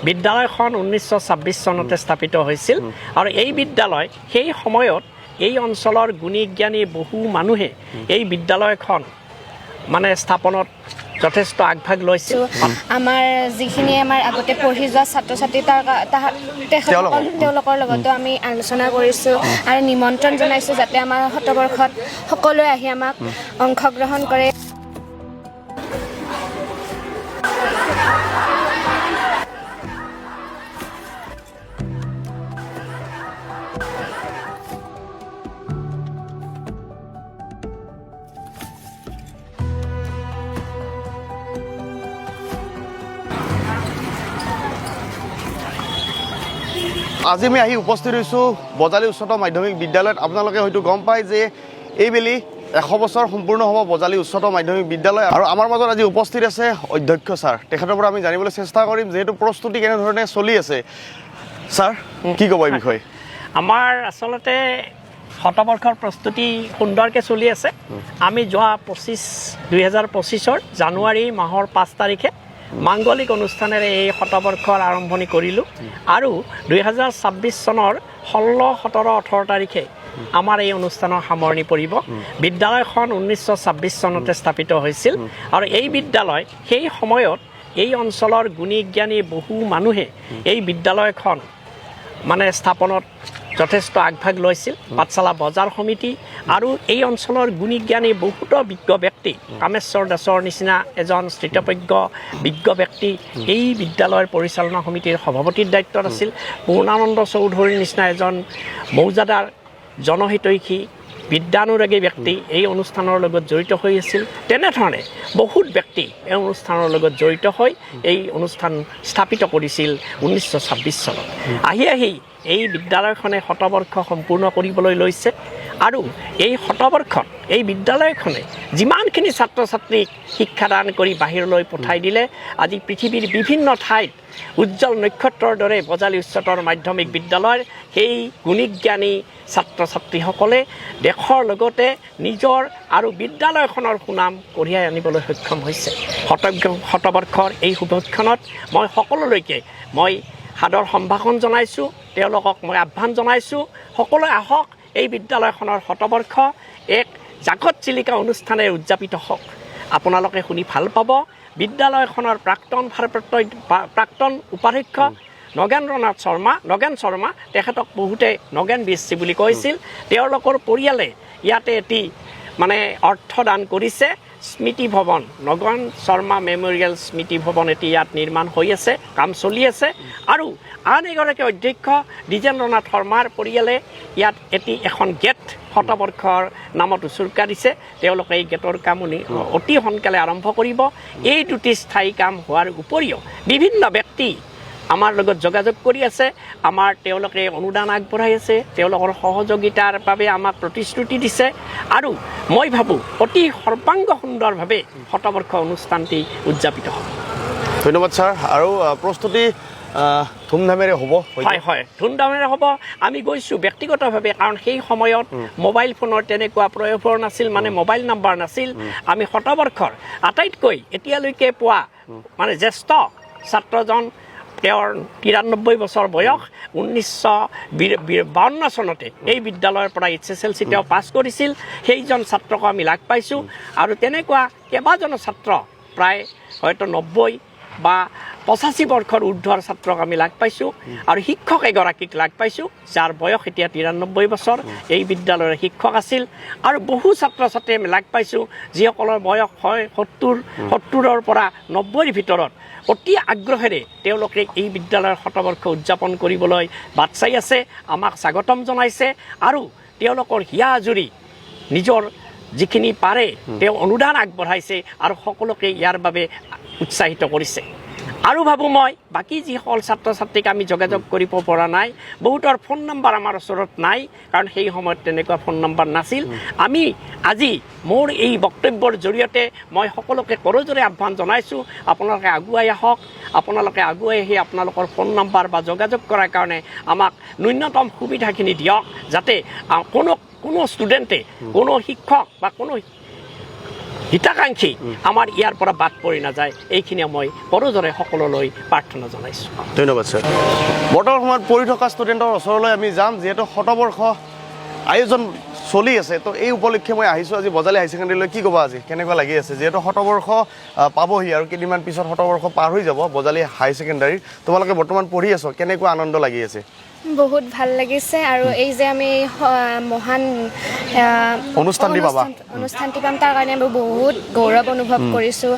বিদ্যালয়খন 1926 চনতে স্থাপিত হৈছিল আৰু এই বিদ্যালয় সেই সময়ত এই অঞ্চলৰ গুণী জ্ঞানী বহু মানুহে এই বিদ্যালয়খন মানে স্থাপনত যথেষ্ট আগভাগ লৈছিল। আমাৰ যিখিনি আমাৰ আগতে পঢ়ি যোৱা ছাত্ৰ ছাত্ৰী তেওঁলোকৰ লগতো আমি আলোচনা কৰিছোঁ আৰু নিমন্ত্ৰণ জনাইছোঁ যাতে আমাৰ শতবৰ্ষত সকলোৱে আহি আমাক অংশগ্ৰহণ কৰে। আজি আমি আহি উপস্থিত হৈছোঁ বজালী উচ্চতৰ মাধ্যমিক বিদ্যালয়ত। আপোনালোকে হয়তো গম পায় যে এইবেলি 100 বছৰ সম্পূৰ্ণ হ'ব বজালী উচ্চতৰ মাধ্যমিক বিদ্যালয় আৰু আমাৰ মাজত আজি উপস্থিত আছে অধ্যক্ষ ছাৰ। তেখেতৰ পৰা আমি জানিবলৈ চেষ্টা কৰিম যিহেতু প্ৰস্তুতি কেনেধৰণে চলি আছে। ছাৰ কি ক'ব এই বিষয়ে? আমাৰ আচলতে শতবৰ্ষৰ প্ৰস্তুতি সুন্দৰকৈ চলি আছে। আমি যোৱা 2025 জানুৱাৰী মাহৰ 5 তাৰিখে মাংগলিক অনুষ্ঠানেৰে এই শতবৰ্ষৰ আৰম্ভণি কৰিলোঁ আৰু 2026 চনৰ 16, 17, 18 তাৰিখে আমাৰ এই অনুষ্ঠানৰ সামৰণি পৰিব। বিদ্যালয়খন 1926 চনতে স্থাপিত হৈছিল আৰু এই বিদ্যালয় সেই সময়ত এই অঞ্চলৰ গুণী জ্ঞানী বহু মানুহে এই বিদ্যালয়খন মানে স্থাপনত যথেষ্ট আগভাগ লৈছিল। পাঠশালা বজাৰ সমিতি আৰু এই অঞ্চলৰ গুণী জ্ঞানী বহুতো বিজ্ঞ ব্যক্তি, কামেশ্বৰ দাসৰ নিচিনা এজন স্থিতপ্ৰজ্ঞ বিজ্ঞ ব্যক্তি এই বিদ্যালয়ৰ পৰিচালনা সমিতিৰ সভাপতিৰ দায়িত্বত আছিল। পূৰ্ণানন্দ চৌধুৰীৰ নিচিনা এজন মৌজাদাৰ জনহিতৈষী বিদ্যানুৰাগী ব্যক্তি এই অনুষ্ঠানৰ লগত জড়িত হৈ আছিল। তেনেধৰণে বহুত ব্যক্তি এই অনুষ্ঠানৰ লগত জড়িত হৈ এই অনুষ্ঠান স্থাপিত কৰিছিল 1926 চনত। আহি এই বিদ্যালয়খনে শতবৰ্ষ সম্পূৰ্ণ কৰিবলৈ লৈছে আৰু এই শতবৰ্ষত এই বিদ্যালয়খনে যিমানখিনি ছাত্ৰ ছাত্ৰীক শিক্ষাদান কৰি বাহিৰলৈ পঠাই দিলে, আজি পৃথিৱীৰ বিভিন্ন ঠাইত উজ্জ্বল নক্ষত্ৰৰ দৰে বজালী উচ্চতৰ মাধ্যমিক বিদ্যালয়ৰ সেই গুণীজ্ঞানী ছাত্ৰ ছাত্ৰীসকলে দেশৰ লগতে নিজৰ আৰু বিদ্যালয়খনৰ সুনাম কঢ়িয়াই আনিবলৈ সক্ষম হৈছে। শতবৰ্ষৰ এই শুভক্ষণত মই সকলোলৈকে সাদৰ সম্ভাষণ জনাইছোঁ, তেওঁলোকক মই আহ্বান জনাইছোঁ, সকলোৱে আহক এই বিদ্যালয়খনৰ শতবৰ্ষ এক জাকত জিলিকা অনুষ্ঠানেৰে উদযাপিত হওক। আপোনালোকে শুনি ভাল পাব। বিদ্যালয়খনৰ প্ৰাক্তন উপাধ্যক্ষ নগেন শৰ্মা তেখেতক বহুতে নগেন বিএছচি বুলি কৈছিল। তেওঁলোকৰ পৰিয়ালে ইয়াতে এটি মানে অৰ্থদান কৰিছে। স্মৃতি ভৱন, নগেন শৰ্মা মেমৰিয়েল স্মৃতি ভৱন এটি ইয়াত নিৰ্মাণ হৈ আছে, কাম চলি আছে। আৰু আন এগৰাকী অধ্যক্ষ দ্বিজেন্দ্ৰনাথ শৰ্মাৰ পৰিয়ালে ইয়াত এখন গেট শতবৰ্ষৰ নামত উচৰ্গা দিছে। তেওঁলোকে এই গেটৰ কাম অতি সোনকালে আৰম্ভ কৰিব। এই দুটি স্থায়ী কাম হোৱাৰ উপৰিও বিভিন্ন ব্যক্তি আমাৰ লগত যোগাযোগ কৰি আছে, তেওঁলোকে অনুদান আগবঢ়াই আছে, তেওঁলোকৰ সহযোগিতাৰ বাবে আমাক প্ৰতিশ্ৰুতি দিছে আৰু মই ভাবোঁ অতি সৰ্বাংগ সুন্দৰভাৱে শতবৰ্ষ অনুষ্ঠানটি উদযাপিত হ'ব। ধন্যবাদ ছাৰ। আৰু প্ৰস্তুতি ধুমধামেৰে হ'ব? হয়, ধুমধামেৰে হ'ব। আমি গৈছোঁ ব্যক্তিগতভাৱে, কাৰণ সেই সময়ত মোবাইল ফোনৰ তেনেকুৱা প্ৰয়োভৰ নাছিল, মানে মোবাইল নাম্বাৰ নাছিল। আমি শতবৰ্ষৰ আটাইতকৈ এতিয়ালৈকে পোৱা মানে জ্যেষ্ঠ ছাত্ৰজন, তেওঁৰ 93 বছৰ বয়স, 1952 চনতে এই বিদ্যালয়ৰ পৰা HSLC তেওঁ পাছ কৰিছিল। সেইজন ছাত্ৰক আমি লাগ পাইছোঁ আৰু তেনেকুৱা কেইবাজনো ছাত্ৰ, প্ৰায় হয়তো 90 বা 85 বৰ্ষৰ ঊৰ্ধৰ ছাত্ৰক আমি লাগ পাইছোঁ আৰু শিক্ষক এগৰাকীক লাগ পাইছোঁ যাৰ বয়স এতিয়া 93 বছৰ, এই বিদ্যালয়ৰ শিক্ষক আছিল। আৰু বহু ছাত্ৰ ছাত্ৰী আমি লাগ পাইছোঁ যিসকলৰ বয়স হয় 70ৰ পৰা 90ৰ ভিতৰত। অতি আগ্ৰহেৰে তেওঁলোকে এই বিদ্যালয়ৰ শতবৰ্ষ উদযাপন কৰিবলৈ বাট চাই আছে, আমাক স্বাগতম জনাইছে আৰু তেওঁলোকৰ হিয়া আজুৰি নিজৰ যিখিনি পাৰে তেওঁ অনুদান আগবঢ়াইছে আৰু সকলোকে ইয়াৰ বাবে উৎসাহিত কৰিছে। আৰু ভাবোঁ মই বাকী যিসকল ছাত্ৰ ছাত্ৰীক আমি যোগাযোগ কৰিব পৰা নাই, বহুতৰ ফোন নম্বৰ আমাৰ ওচৰত নাই, কাৰণ সেই সময়ত তেনেকুৱা ফোন নম্বৰ নাছিল। আমি আজি মোৰ এই বক্তব্যৰ জৰিয়তে মই সকলোকে কৰজোৰে আহ্বান জনাইছোঁ, আপোনালোকে আগুৱাই আহক। আপোনালোকে আগুৱাই আহি আপোনালোকৰ ফোন নম্বৰ বা যোগাযোগ কৰাৰ কাৰণে আমাক ন্যূনতম সুবিধাখিনি দিয়ক, যাতে কোনো ষ্টুডেণ্টে, কোনো শিক্ষক বা কোনো হিতাকাংক্ষী আমাৰ ইয়াৰ পৰা বাদ পৰি নাযায় এইখিনি মই কৰোজৰে সকলোলৈ প্ৰাৰ্থনা জনাইছোঁ। ধন্যবাদ ছাৰ। বৰ্তমান সময়ত পঢ়ি থকা ষ্টুডেণ্টৰ ওচৰলৈ আমি যাম, যিহেতু শতবৰ্ষ আয়োজন চলি আছে। তো এই উপলক্ষে মই আহিছোঁ আজি বজালী হাই ছেকেণ্ডেৰীলৈ। কি ক'বা আজি, কেনেকুৱা লাগি আছে? যিহেতু শতবৰ্ষ পাবহি আৰু কেইদিনমান পিছত শতবৰ্ষ পাৰ হৈ যাব বজালী হাই ছেকেণ্ডাৰীৰ। তোমালোকে বৰ্তমান পঢ়ি আছো, কেনেকুৱা আনন্দ লাগি আছে? বহুত ভাল লাগিছে আৰু এই যে আমি মহান অনুষ্ঠানটি পাম তাৰ কাৰণে আমি বহুত গৌৰৱ অনুভৱ কৰিছোঁ।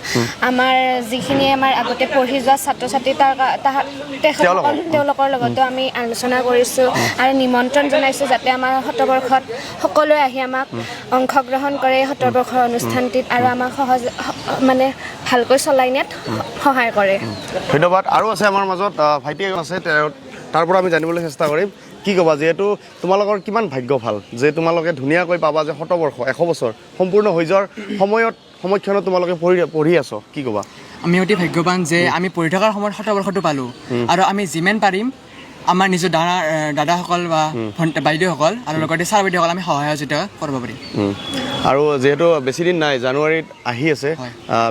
আমাৰ যিখিনি আমাৰ আগতে পঢ়ি যোৱা ছাত্ৰ ছাত্ৰী তেওঁলোকৰ লগতো আমি আলোচনা কৰিছোঁ আৰু নিমন্ত্ৰণ জনাইছোঁ যাতে আমাৰ শতবৰ্ষত সকলোৱে আহি আমাক অংশগ্ৰহণ কৰে শতবৰ্ষৰ অনুষ্ঠানটিত আৰু আমাক মানে ভালকৈ চলাই নিয়াত সহায় কৰে। ধন্যবাদ। আৰু আছে আমাৰ মাজত ভাইটি এজন আছে, তাৰ পৰা আমি জানিবলৈ চেষ্টা কৰিম। কি ক'বা, যিহেতু তোমালোকৰ কিমান ভাগ্য ভাল যে তোমালোকে ধুনীয়াকৈ পাবা যে শতবৰ্ষ 100 বছৰ সম্পূৰ্ণ হৈ যোৱাৰ সময়ক্ষণত তোমালোকে পঢ়ি আছো, কি ক'বা? আমি অতি ভাগ্যৱান যে আমি পঢ়ি থকাৰ সময়ত শতবৰ্ষটো পালোঁ আৰু আমি যিমান পাৰিম আমাৰ নিজৰ দাদাসকল বা বাইদেউসকল আৰু লগতে ছাৰ বাইদেউসকল আমি সহযোগিতা কৰিব পাৰিম। আৰু যিহেতু বেছিদিন নাই, জানুৱাৰীত আহি আছে,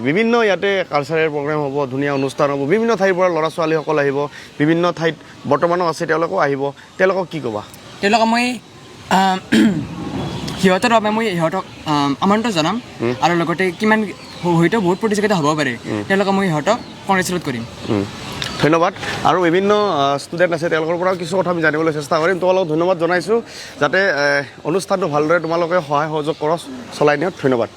বিভিন্ন ইয়াতে কালচাৰেল প্ৰগ্ৰেম হ'ব, ধুনীয়া অনুষ্ঠান হ'ব, বিভিন্ন ঠাইৰ পৰা ল'ৰা ছোৱালীসকল আহিব, বিভিন্ন ঠাইত বৰ্তমানো আছে তেওঁলোকো আহিব, তেওঁলোকক কি ক'বা? তেওঁলোকক মই সিহঁতৰ বাবে সিহঁতক আমন্ত্ৰণ জনাম আৰু লগতে কিমান হয়তো বহুত প্ৰতিযোগিতা হ'ব পাৰে, তেওঁলোকক মই সিহঁতক কংগ্ৰেচুলেট কৰিম। ধন্যবাদ। আৰু বিভিন্ন ষ্টুডেণ্ট আছে, তেওঁলোকৰ পৰাও কিছু কথা আমি জানিবলৈ চেষ্টা কৰিম। তোমালোকক ধন্যবাদ জনাইছোঁ যাতে অনুষ্ঠানটো ভালদৰে তোমালোকে সহায় সহযোগ কৰা চলাই নিয়ক। ধন্যবাদ।